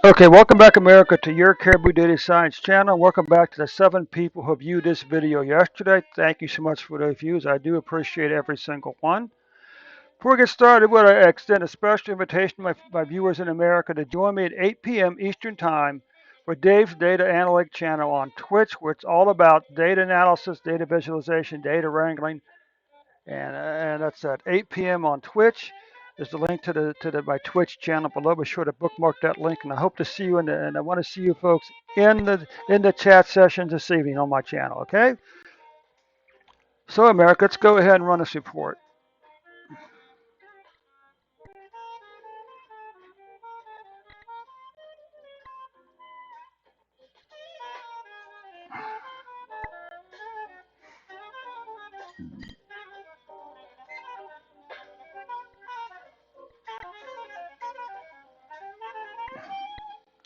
Okay, welcome back, America, to your Caribou Daily Science channel. Welcome back to the 7 people who viewed this video yesterday. Thank you so much for those views. I do appreciate every single one. Before we get started, I want to extend a special invitation to my viewers in America to join me at 8 p.m. Eastern Time for Dave's Data Analytic channel on Twitch, where it's all about data analysis, data visualization, data wrangling, and that's at 8 p.m. on Twitch. There's a link to my Twitch channel below. Be sure to bookmark that link, and I hope to see you and I want to see you folks in the chat session this evening on my channel. Okay. So America, let's go ahead and run this report.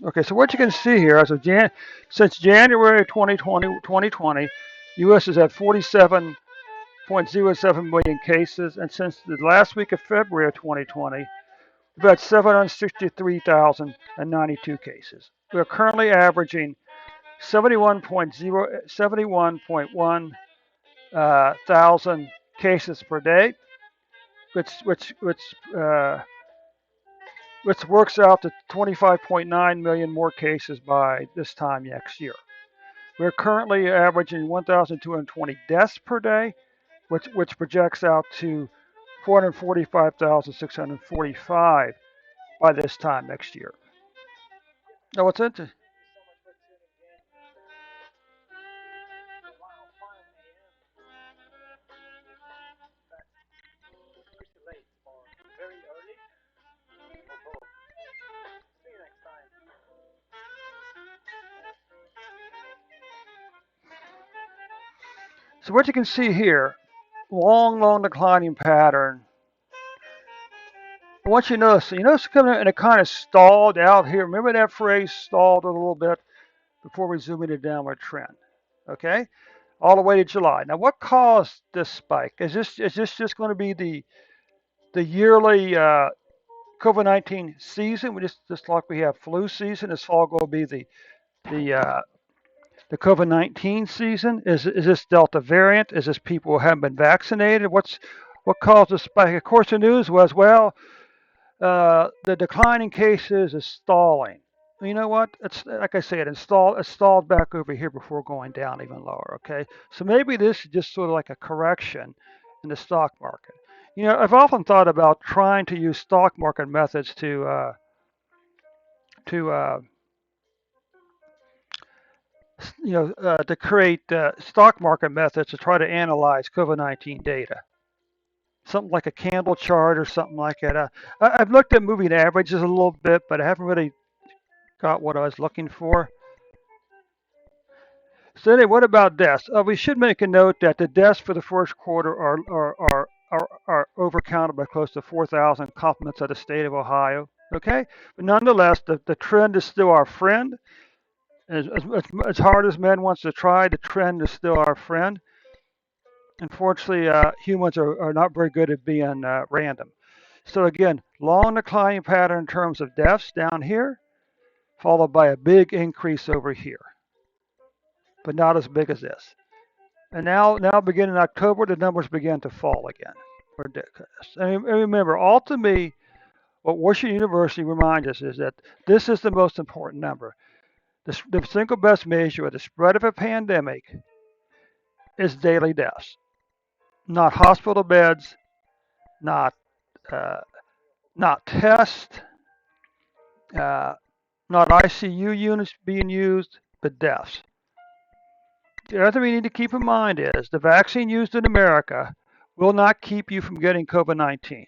Okay, so what you can see here, since January 2020, U.S. has had 47.07 million cases, and since the last week of February of 2020, we've had 763,092 cases. We're currently averaging 71.1 thousand cases per day, which which which uh, which works out to 25.9 million more cases by this time next year. We're currently averaging 1,220 deaths per day, which projects out to 445,645 by this time next year. Now, what's interesting? So what you can see here, long declining pattern. Once you notice coming and it kind of stalled out here. Remember that phrase, stalled a little bit before resuming a downward trend. Okay, all the way to July. Now, what caused this spike? Is this just going to be the yearly COVID-19 season? Just like we have flu season, this fall going to be the the COVID-19 season? Is this Delta variant? Is this people who haven't been vaccinated? What caused the spike? Of course, the news was, well, the decline in cases is stalling. You know what? It's like I said, it stalled back over here before going down even lower. Okay, so maybe this is just sort of like a correction in the stock market. I've often thought about trying to use stock market methods to to create stock market methods to try to analyze COVID-19 data. Something like a candle chart or something like that. I've looked at moving averages a little bit, but I haven't really got what I was looking for. So anyway, what about deaths? We should make a note that the deaths for the first quarter are overcounted by close to 4,000 compliments of the state of Ohio. Okay, but nonetheless, the trend is still our friend. As hard as man wants to try, the trend is still our friend. Unfortunately, humans are not very good at being random. So again, long declining pattern in terms of deaths down here, followed by a big increase over here, but not as big as this. And now beginning in October, the numbers began to fall again. Ridiculous. And remember, ultimately, what Washington University reminds us is that this is the most important number. The single best measure of the spread of a pandemic is daily deaths, not hospital beds, not uh, not tests, uh, not ICU units being used, but deaths. The other thing we need to keep in mind is the vaccine used in America will not keep you from getting COVID-19.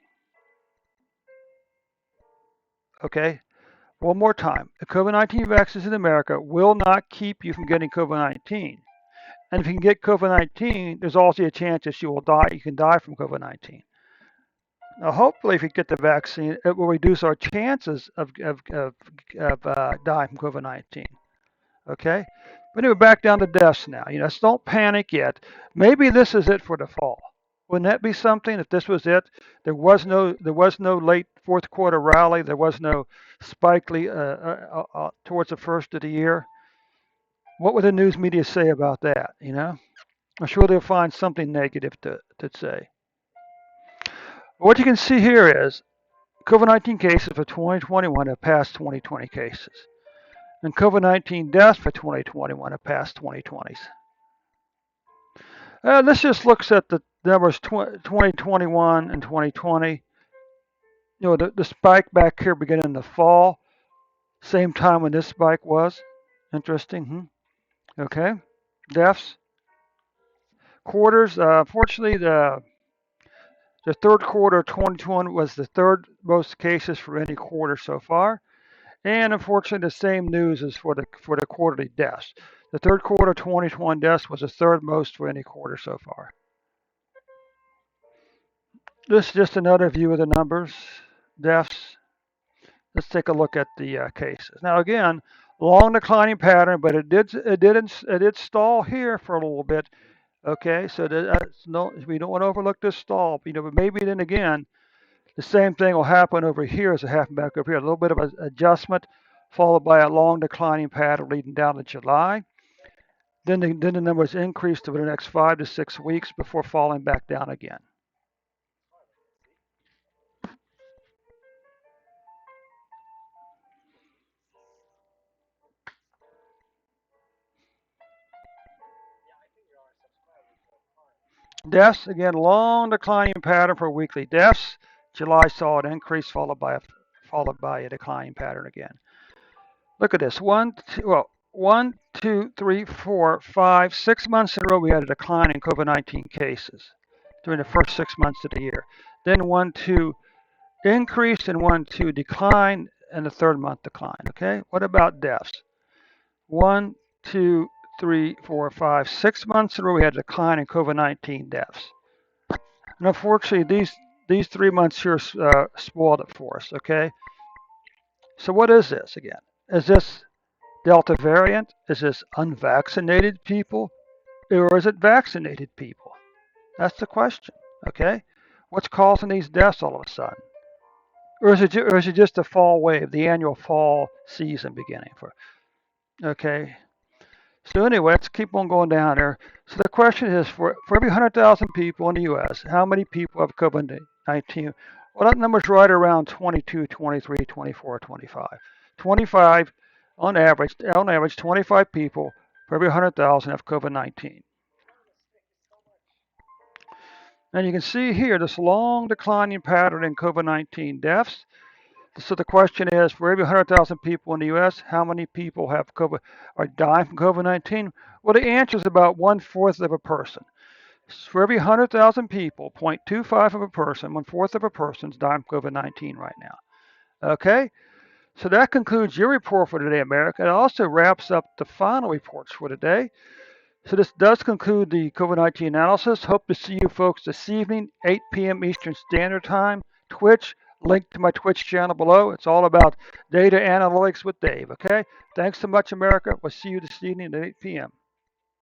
Okay? One more time. The COVID-19 vaccines in America will not keep you from getting COVID-19. And if you can get COVID-19, there's also a chance that you will die. You can die from COVID-19. Now, hopefully, if we get the vaccine, it will reduce our chances of dying from COVID-19. Okay? But anyway, back down to deaths now. So don't panic yet. Maybe this is it for the fall. Wouldn't that be something if this was it? There was no late fourth quarter rally. There was no spike towards the first of the year. What would the news media say about that? I'm sure they'll find something negative to say. What you can see here is COVID-19 cases for 2021 have passed 2020 cases, and COVID-19 deaths for 2021 have passed 2020s. Let's just look at the numbers 2021 and 2020. The spike back here beginning in the fall, same time when this spike was. Interesting. Okay. Deaths. Quarters. Unfortunately, the third quarter of 2021 was the third most cases for any quarter so far. And unfortunately, the same news is for the quarterly deaths. The third quarter 2021 deaths was the third most for any quarter so far. This is just another view of the numbers, deaths. Let's take a look at the cases. Now again, long declining pattern, but it did stall here for a little bit. Okay, so no, we don't want to overlook this stall. But maybe then again, the same thing will happen over here as it happened back over here. A little bit of an adjustment, followed by a long declining pattern leading down to July. Then the numbers increased over the next 5 to 6 weeks before falling back down again. Deaths, again, long declining pattern for weekly deaths. July saw an increase followed by a declining pattern again. Look at this. One, two, three, 4, 5, 6 months in a row we had a decline in COVID-19 cases during the first 6 months of the year. Then 1, 2 increased and 1, 2 decline, and the third month decline. Okay. What about deaths? 1, 2, 3, 4, 5, 6 months in a row we had a decline in COVID-19 deaths. And unfortunately, these 3 months here spoiled it for us. Okay. So what is this again? Is this Delta variant? Is this unvaccinated people? Or is it vaccinated people? That's the question. Okay. What's causing these deaths all of a sudden? Or is it just the fall wave, the annual fall season beginning for? Okay. So anyway, let's keep on going down there. So the question is, for every 100,000 people in the U.S., how many people have COVID-19? Well, that number's right around 22, 23, 24, 25. 25 on average, 25 people for every 100,000 have COVID-19. And you can see here this long declining pattern in COVID-19 deaths. So the question is, for every 100,000 people in the U.S., how many people are dying from COVID-19? Well, the answer is about 1/4 of a person. For every 100,000 people, 0.25 of a person, 1/4 of a person is dying from COVID-19 right now. Okay, so that concludes your report for today, America. It also wraps up the final reports for today. So this does conclude the COVID-19 analysis. Hope to see you folks this evening, 8 p.m. Eastern Standard Time, Twitch. Link to my Twitch channel below. It's all about data analytics with Dave, okay? Thanks so much, America. We'll see you this evening at 8 p.m.